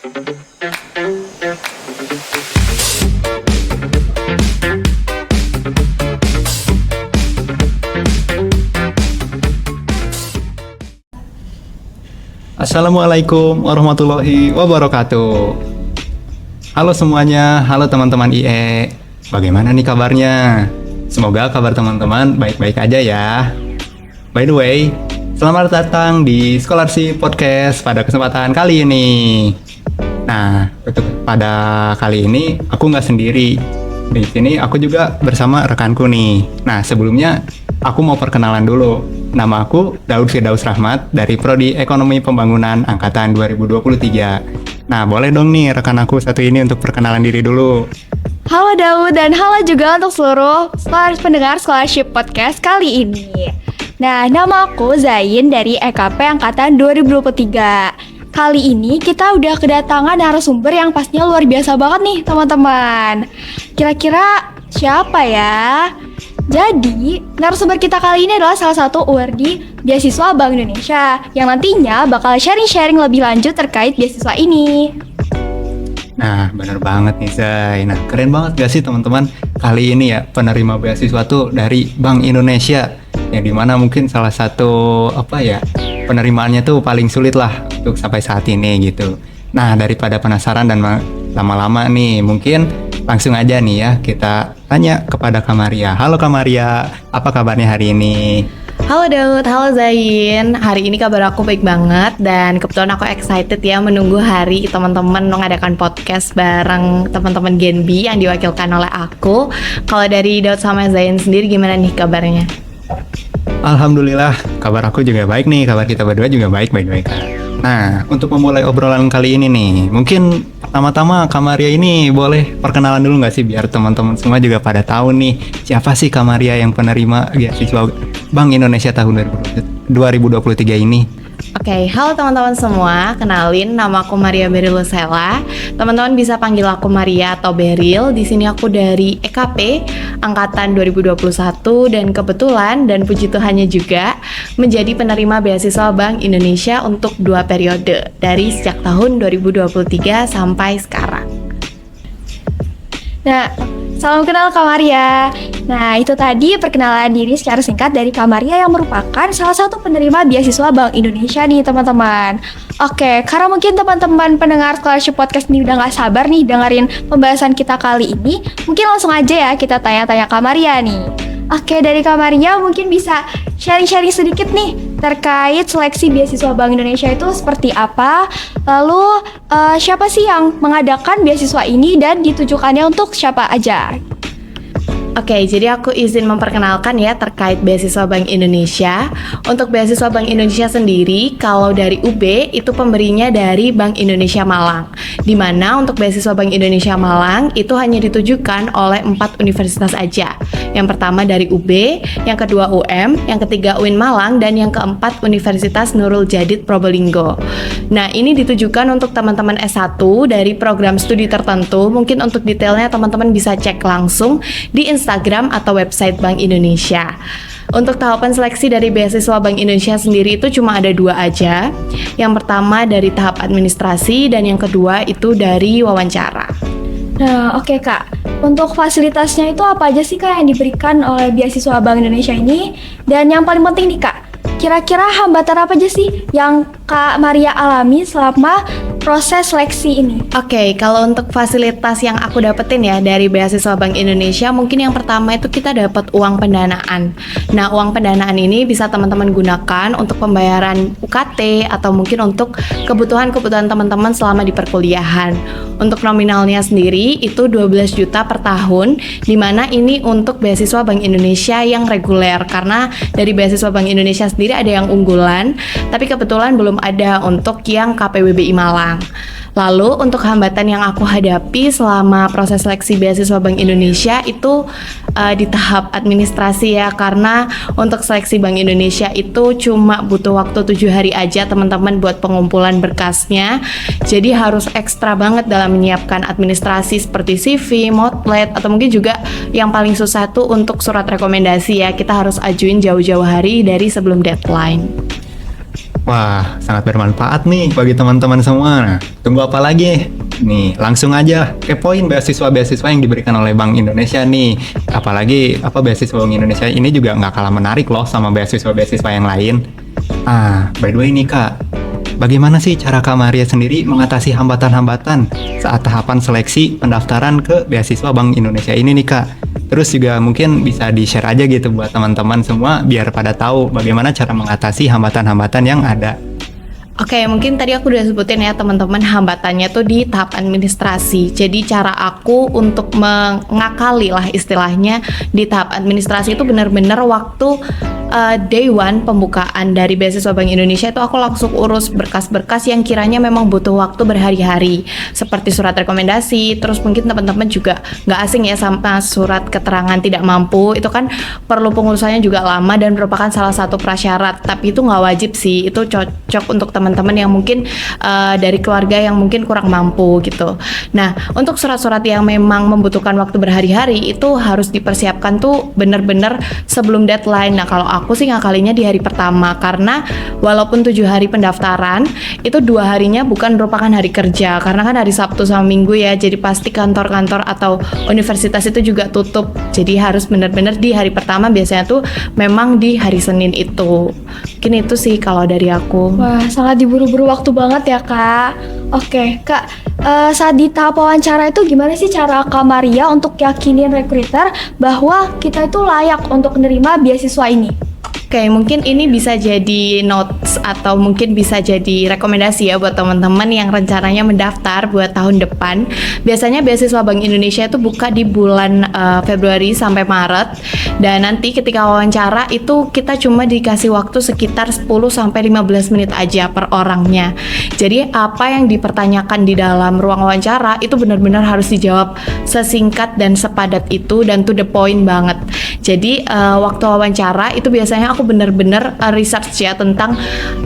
Assalamualaikum warahmatullahi wabarakatuh. Halo semuanya, halo teman-teman IE. Bagaimana nih kabarnya? Semoga kabar teman-teman baik-baik aja ya. By the way, selamat datang di Scholarship Podcast pada kesempatan kali ini. Nah, untuk pada kali ini aku nggak sendiri. Di sini aku juga bersama rekanku nih. Nah, sebelumnya aku mau perkenalan dulu. Nama aku Daud Firdaus Rahmat dari Prodi Ekonomi Pembangunan Angkatan 2023. Nah, boleh dong nih rekan aku satu ini untuk perkenalan diri dulu. Halo Daud dan halo juga untuk seluruh pendengar Scholarship Podcast kali ini. Nah, nama aku Zain dari EKP Angkatan 2023. Kali ini kita udah kedatangan narasumber yang pastinya luar biasa banget nih teman-teman. Kira-kira siapa ya? Jadi, narasumber kita kali ini adalah salah satu awardee beasiswa Bank Indonesia yang nantinya bakal sharing-sharing lebih lanjut terkait beasiswa ini. Nah, bener banget nih Zai. Nah, keren banget gak sih teman-teman? Kali ini ya penerima beasiswa tuh dari Bank Indonesia, yang dimana mungkin salah satu penerimaannya tuh paling sulit lah untuk sampai saat ini gitu. Nah, daripada penasaran dan lama-lama nih, mungkin langsung aja nih ya kita tanya kepada Kamaria. Halo Kamaria, apa kabarnya hari ini? Halo Daud, halo Zain. Hari ini kabar aku baik banget dan kebetulan aku excited ya menunggu hari teman-teman mengadakan podcast bareng teman-teman Gen B yang diwakilkan oleh aku. Kalau dari Daud sama Zain sendiri gimana nih kabarnya? Alhamdulillah, kabar aku juga baik nih, kabar kita berdua juga baik-baik. Nah, untuk memulai obrolan kali ini nih, mungkin pertama-tama Kamaria ini boleh perkenalan dulu nggak sih biar teman-teman semua juga pada tahu nih siapa sih Kamaria yang penerima beasiswa Bank Indonesia tahun 2023 ini. Oke, halo teman-teman semua, kenalin nama aku Maria Beril Lucella. Teman-teman bisa panggil aku Maria atau Beril. Di sini aku dari EKP angkatan 2021 dan kebetulan dan puji Tuhannya juga menjadi penerima beasiswa Bank Indonesia untuk 2 periode dari sejak tahun 2023 sampai sekarang. Nah, salam kenal Kamaria. Nah, itu tadi perkenalan diri secara singkat dari Kamaria yang merupakan salah satu penerima beasiswa Bank Indonesia nih teman-teman. Oke, karena mungkin teman-teman pendengar Scholarship Podcast ini udah gak sabar nih dengerin pembahasan kita kali ini, mungkin langsung aja ya kita tanya-tanya Kamaria nih. Oke, dari Kamaria mungkin bisa sharing-sharing sedikit nih terkait seleksi beasiswa Bank Indonesia itu seperti apa. Lalu siapa sih yang mengadakan beasiswa ini dan ditujukannya untuk siapa aja? Oke, jadi aku izin memperkenalkan ya terkait beasiswa Bank Indonesia. Untuk beasiswa Bank Indonesia sendiri, kalau dari UB itu pemberinya dari Bank Indonesia Malang. Di mana untuk beasiswa Bank Indonesia Malang itu hanya ditujukan oleh 4 universitas aja. Yang pertama dari UB, yang kedua UM, yang ketiga UIN Malang, dan yang keempat Universitas Nurul Jadid Probolinggo. Nah, ini ditujukan untuk teman-teman S1 dari program studi tertentu. Mungkin untuk detailnya teman-teman bisa cek langsung di Instagram atau website Bank Indonesia. Untuk tahapan seleksi dari beasiswa Bank Indonesia sendiri itu cuma ada 2 aja. Yang pertama dari tahap administrasi dan yang kedua itu dari wawancara. Nah, oke Kak. Untuk fasilitasnya itu apa aja sih Kak yang diberikan oleh beasiswa Bank Indonesia ini? Dan yang paling penting nih Kak, kira-kira hambatan apa aja sih yang Kak Maria alami selama proses seleksi ini? Oke, kalau untuk fasilitas yang aku dapetin ya dari beasiswa Bank Indonesia, mungkin yang pertama itu kita dapat uang pendanaan. Nah, uang pendanaan ini bisa teman-teman gunakan untuk pembayaran UKT atau mungkin untuk kebutuhan-kebutuhan teman-teman selama di perkuliahan. Untuk nominalnya sendiri itu 12 juta per tahun, di mana ini untuk beasiswa Bank Indonesia yang reguler, karena dari beasiswa Bank Indonesia sendiri ada yang unggulan, tapi kebetulan belum ada untuk yang KPWBI Malang. Lalu untuk hambatan yang aku hadapi selama proses seleksi beasiswa Bank Indonesia itu di tahap administrasi ya, karena untuk seleksi Bank Indonesia itu cuma butuh waktu 7 hari aja teman-teman buat pengumpulan berkasnya. Jadi harus ekstra banget dalam menyiapkan administrasi seperti CV, motlet, atau mungkin juga yang paling susah tuh untuk surat rekomendasi ya, kita harus ajuin jauh-jauh hari dari sebelum deadline. Wah, sangat bermanfaat nih bagi teman-teman semua. Nah, tunggu apa lagi? Nih, langsung aja kepoin beasiswa-beasiswa yang diberikan oleh Bank Indonesia nih. Apalagi beasiswa Bank Indonesia ini juga nggak kalah menarik loh sama beasiswa-beasiswa yang lain. By the way nih Kak, bagaimana sih cara Kak Maria sendiri mengatasi hambatan-hambatan saat tahapan seleksi pendaftaran ke beasiswa Bank Indonesia ini nih Kak? Terus juga mungkin bisa di-share aja gitu buat teman-teman semua biar pada tahu bagaimana cara mengatasi hambatan-hambatan yang ada. Oke, mungkin tadi aku udah sebutin ya teman-teman, hambatannya tuh di tahap administrasi. Jadi cara aku untuk mengakali lah istilahnya di tahap administrasi itu benar-benar waktu day one pembukaan dari beasiswa Bank Indonesia itu aku langsung urus berkas-berkas yang kiranya memang butuh waktu berhari-hari, seperti surat rekomendasi. Terus mungkin teman-teman juga nggak asing ya sama surat keterangan tidak mampu, itu kan perlu pengurusannya juga lama dan merupakan salah satu prasyarat, tapi itu nggak wajib sih, itu cocok untuk teman-teman yang mungkin dari keluarga yang mungkin kurang mampu gitu. Nah, untuk surat-surat yang memang membutuhkan waktu berhari-hari itu harus dipersiapkan tuh bener-bener sebelum deadline. Nah, kalau aku sih ngakalinya di hari pertama, karena walaupun 7 hari pendaftaran, itu 2 harinya bukan merupakan hari kerja, karena kan hari Sabtu sama Minggu ya, jadi pasti kantor-kantor atau universitas itu juga tutup. Jadi harus bener-bener di hari pertama, biasanya tuh memang di hari Senin itu. Mungkin itu sih kalau dari aku. Wah, sangat diburu-buru waktu banget ya Kak. Oke Kak, saat di tahap wawancara itu gimana sih cara Kak Maria untuk yakinin recruiter bahwa kita itu layak untuk menerima beasiswa ini? Oke, mungkin ini bisa jadi notes atau mungkin bisa jadi rekomendasi ya buat teman-teman yang rencananya mendaftar buat tahun depan. Biasanya beasiswa Bank Indonesia itu buka di bulan Februari sampai Maret, dan nanti ketika wawancara itu kita cuma dikasih waktu sekitar 10 sampai 15 menit aja per orangnya. Jadi apa yang dipertanyakan di dalam ruang wawancara itu benar-benar harus dijawab sesingkat dan sepadat itu dan to the point banget. Jadi waktu wawancara itu biasanya aku benar-benar research ya tentang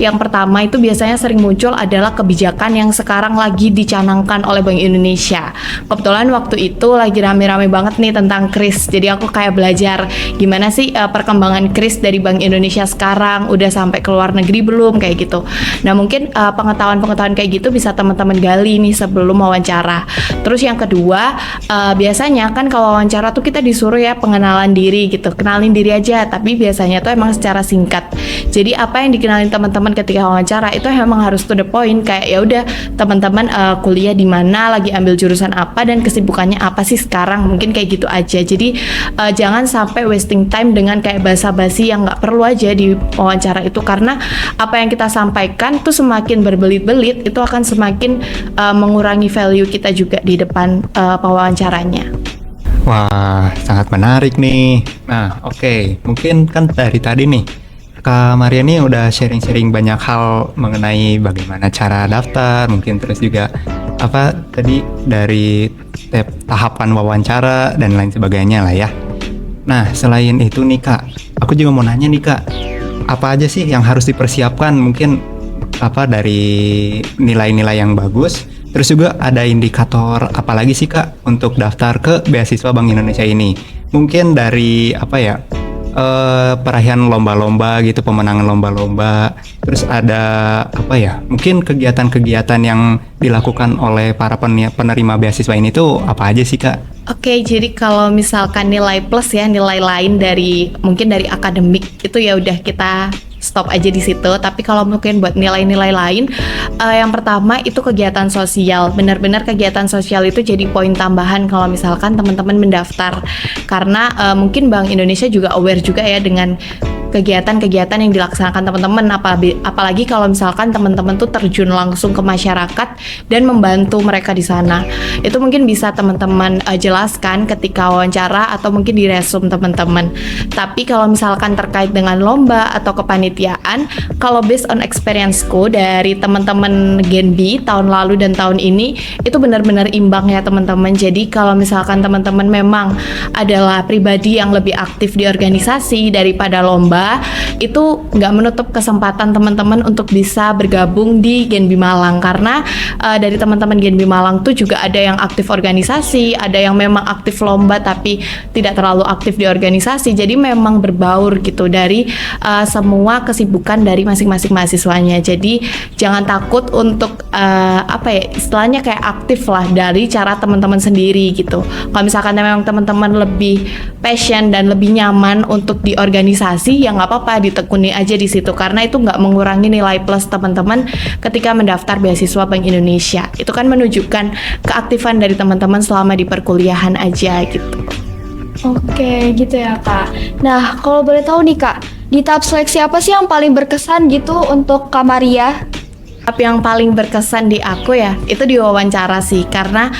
yang pertama itu biasanya sering muncul adalah kebijakan yang sekarang lagi dicanangkan oleh Bank Indonesia. Kebetulan waktu itu lagi rame-rame banget nih tentang KRIS. Jadi aku kayak belajar gimana sih perkembangan KRIS dari Bank Indonesia sekarang, udah sampai ke luar negeri belum, kayak gitu. Nah, mungkin pengetahuan-pengetahuan kayak gitu bisa teman-teman gali nih sebelum wawancara. Terus yang kedua, biasanya kan kalau wawancara tuh kita disuruh ya pengenalan diri gitu, kenalin diri aja, tapi biasanya tuh emang secara singkat. Jadi apa yang dikenalin teman-teman ketika wawancara itu emang harus to the point, kayak ya udah teman-teman kuliah di mana, lagi ambil jurusan apa, dan kesibukannya apa sih sekarang, mungkin kayak gitu aja. Jadi jangan sampai wasting time dengan kayak basa-basi yang nggak perlu aja di wawancara itu, karena apa yang kita sampaikan tuh semakin berbelit-belit itu akan semakin mengurangi value kita juga di depan pewawancaranya. Wah, sangat menarik nih. Nah, oke. Mungkin kan dari tadi nih, Kak Maria nih udah sharing-sharing banyak hal mengenai bagaimana cara daftar, mungkin terus juga tadi dari tahapan wawancara dan lain sebagainya lah ya. Nah, selain itu nih Kak, aku juga mau nanya nih Kak, apa aja sih yang harus dipersiapkan, mungkin dari nilai-nilai yang bagus. Terus juga ada indikator apa lagi sih Kak untuk daftar ke beasiswa Bank Indonesia ini? Mungkin dari perayaan lomba-lomba gitu, pemenangan lomba-lomba. Terus ada mungkin kegiatan-kegiatan yang dilakukan oleh para penerima beasiswa ini tuh apa aja sih Kak? Oke, jadi kalau misalkan nilai plus ya, nilai lain dari mungkin dari akademik itu ya udah kita stop aja di situ. Tapi kalau mungkin buat nilai-nilai lain, yang pertama itu kegiatan sosial. Benar-benar kegiatan sosial itu jadi poin tambahan kalau misalkan teman-teman mendaftar, karena mungkin Bank Indonesia juga aware juga ya dengan kegiatan-kegiatan yang dilaksanakan teman-teman, apalagi kalau misalkan teman-teman tuh terjun langsung ke masyarakat dan membantu mereka di sana. Itu mungkin bisa teman-teman jelaskan ketika wawancara atau mungkin di resume teman-teman. Tapi kalau misalkan terkait dengan lomba atau kepanitiaan, kalau based on experience-ku dari teman-teman Gen B tahun lalu dan tahun ini, itu benar-benar imbang ya teman-teman. Jadi kalau misalkan teman-teman memang adalah pribadi yang lebih aktif di organisasi daripada lomba, kedua itu nggak menutup kesempatan teman-teman untuk bisa bergabung di Genbi Malang, karena dari teman-teman Genbi Malang tuh juga ada yang aktif organisasi, ada yang memang aktif lomba tapi tidak terlalu aktif di organisasi. Jadi memang berbaur gitu dari semua kesibukan dari masing-masing mahasiswanya. Jadi jangan takut untuk istilahnya kayak aktif lah dari cara teman-teman sendiri gitu. Kalau misalkan memang teman-teman lebih passion dan lebih nyaman untuk di organisasi, ya nggak apa-apa, ditekuni aja di situ, karena itu nggak mengurangi nilai plus teman-teman ketika mendaftar beasiswa Bank Indonesia. Itu kan menunjukkan keaktifan dari teman-teman selama di perkuliahan aja gitu. Oke, gitu ya Kak. Nah, kalau boleh tahu nih Kak, di tahap seleksi apa sih yang paling berkesan gitu untuk Kak Maria? Tapi yang paling berkesan di aku ya, itu di wawancara sih. Karena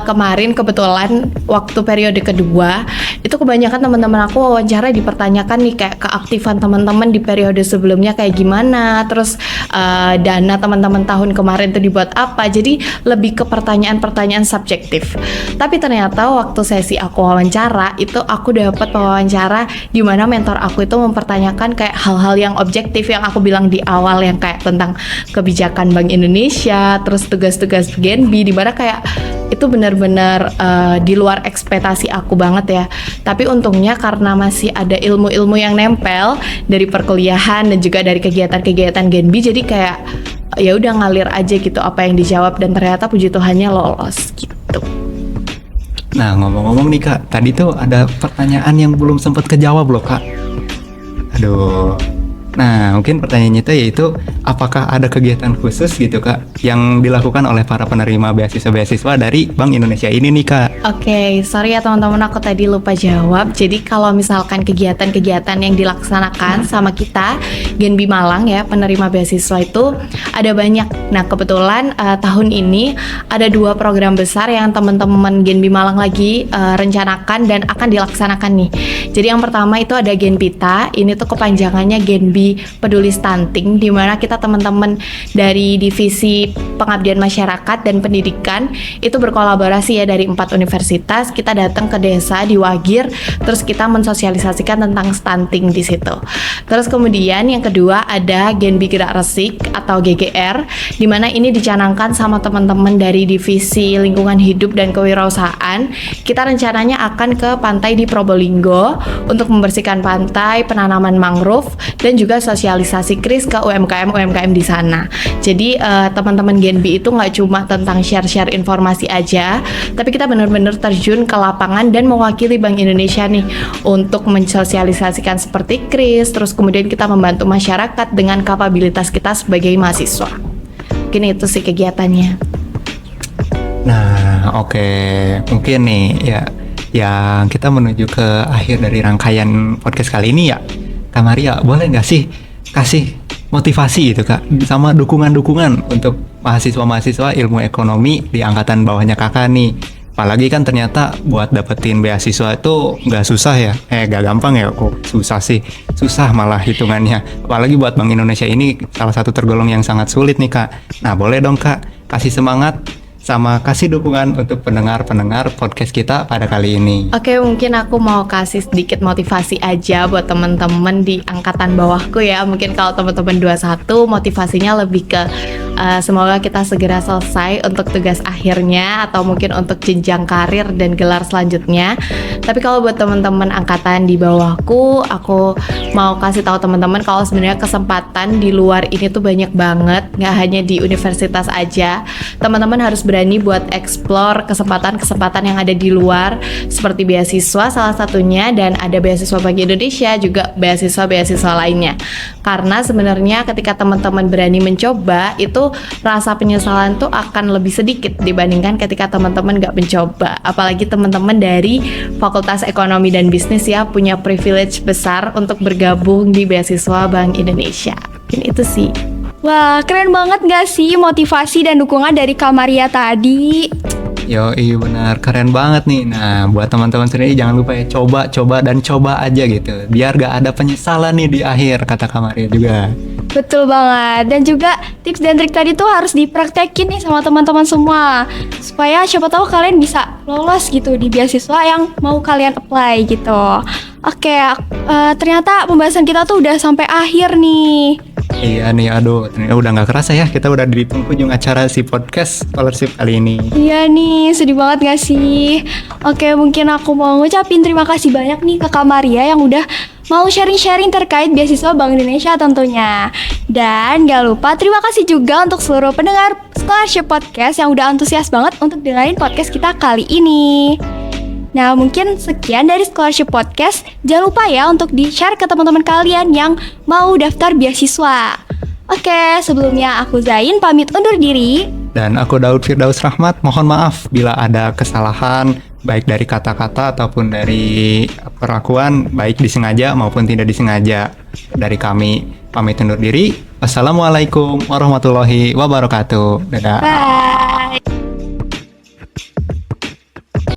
kemarin kebetulan waktu periode kedua, itu kebanyakan teman-teman aku wawancara dipertanyakan nih kayak keaktifan teman-teman di periode sebelumnya kayak gimana, terus dana teman-teman tahun kemarin itu dibuat apa. Jadi lebih ke pertanyaan-pertanyaan subjektif. Tapi ternyata waktu sesi aku wawancara, itu aku dapat wawancara di mana mentor aku itu mempertanyakan kayak hal-hal yang objektif yang aku bilang di awal, yang kayak tentang kebijakan Bank Indonesia, terus tugas-tugas Genbi, di mana kayak itu benar-benar di luar ekspektasi aku banget ya. Tapi untungnya karena masih ada ilmu-ilmu yang nempel dari perkuliahan dan juga dari kegiatan-kegiatan Genbi, jadi kayak ya udah ngalir aja gitu apa yang dijawab, dan ternyata puji Tuhannya lolos gitu. Nah, ngomong-ngomong nih Kak, tadi tuh ada pertanyaan yang belum sempat kejawab loh Kak. Aduh. Nah, mungkin pertanyaannya itu yaitu apakah ada kegiatan khusus gitu Kak yang dilakukan oleh para penerima beasiswa-beasiswa dari Bank Indonesia ini nih Kak? Oke, sorry ya teman-teman, aku tadi lupa jawab. Jadi kalau misalkan kegiatan-kegiatan yang dilaksanakan sama kita Genbi Malang ya, penerima beasiswa itu ada banyak. Nah, kebetulan tahun ini ada 2 program besar yang teman-teman Genbi Malang lagi rencanakan dan akan dilaksanakan nih. Jadi yang pertama itu ada Genpita, ini tuh kepanjangannya Genbi Peduli Stunting, di mana kita teman-teman dari divisi pengabdian masyarakat dan pendidikan itu berkolaborasi ya dari 4 universitas. Kita datang ke desa di Wagir, terus kita mensosialisasikan tentang stunting di situ. Terus kemudian yang kedua ada Genbi Gerak Resik atau GGR, di mana ini dicanangkan sama teman-teman dari divisi lingkungan hidup dan kewirausahaan. Kita rencananya akan ke pantai di Probolinggo untuk membersihkan pantai, penanaman mangrove, dan juga sosialisasi KRIS ke UMKM di sana. Jadi teman-teman Genbi itu nggak cuma tentang share-share informasi aja, tapi kita benar-benar terjun ke lapangan dan mewakili Bank Indonesia nih untuk mensosialisasikan seperti KRIS, terus kemudian kita membantu masyarakat dengan kapabilitas kita sebagai mahasiswa. Mungkin itu sih kegiatannya. Nah, oke. Mungkin nih ya yang kita menuju ke akhir dari rangkaian podcast kali ini ya. Kak Maria, boleh nggak sih kasih motivasi gitu Kak, sama dukungan-dukungan untuk mahasiswa-mahasiswa ilmu ekonomi di angkatan bawahnya Kakak nih. Apalagi kan ternyata buat dapetin beasiswa itu nggak susah ya, nggak gampang ya, kok susah sih, susah malah hitungannya. Apalagi buat Bank Indonesia ini salah satu tergolong yang sangat sulit nih Kak. Nah boleh dong Kak, kasih semangat sama kasih dukungan untuk pendengar-pendengar podcast kita pada kali ini. Oke, mungkin aku mau kasih sedikit motivasi aja buat teman-teman di angkatan bawahku ya. Mungkin kalau teman-teman 21 motivasinya lebih ke semoga kita segera selesai untuk tugas akhirnya atau mungkin untuk jenjang karir dan gelar selanjutnya. Tapi kalau buat teman-teman angkatan di bawahku, aku mau kasih tahu teman-teman kalau sebenarnya kesempatan di luar ini tuh banyak banget, nggak hanya di universitas aja. Teman-teman harus berani buat explore kesempatan-kesempatan yang ada di luar, seperti beasiswa salah satunya, dan ada beasiswa Bank Indonesia, juga beasiswa-beasiswa lainnya. Karena sebenarnya ketika teman-teman berani mencoba, itu rasa penyesalan tuh akan lebih sedikit dibandingkan ketika teman-teman nggak mencoba. Apalagi teman-teman dari Fakultas Ekonomi dan Bisnis ya, punya privilege besar untuk bergabung di beasiswa Bank Indonesia. Mungkin itu sih. Wah, keren banget gak sih motivasi dan dukungan dari Kak Maria tadi? Iya benar, keren banget nih. Nah buat teman-teman sendiri jangan lupa ya, coba aja gitu, biar gak ada penyesalan nih di akhir, kata Kak Maria juga. Betul banget. Dan juga tips dan trik tadi tuh harus dipraktekin nih sama teman-teman semua, supaya siapa tahu kalian bisa lolos gitu di beasiswa yang mau kalian apply gitu. Oke, ternyata pembahasan kita tuh udah sampai akhir nih. Iya nih, aduh, ternyata udah nggak kerasa ya, kita udah di penghujung acara si podcast scholarship kali ini. Iya nih, sedih banget gak sih? Oke, mungkin aku mau ngucapin terima kasih banyak nih ke Kak Maria yang udah mau sharing-sharing terkait beasiswa Bank Indonesia tentunya. Dan gak lupa terima kasih juga untuk seluruh pendengar Scholarship Podcast yang udah antusias banget untuk dengerin podcast kita kali ini. Nah, mungkin sekian dari Scholarship Podcast. Jangan lupa ya untuk di-share ke teman-teman kalian yang mau daftar beasiswa. Oke, sebelumnya aku Zain pamit undur diri. Dan aku Daud Firdaus Rahmat, mohon maaf bila ada kesalahan baik dari kata-kata ataupun dari perlakuan, baik disengaja maupun tidak disengaja. Dari kami pamit undur diri. Wassalamualaikum warahmatullahi wabarakatuh. Dadah. Bye.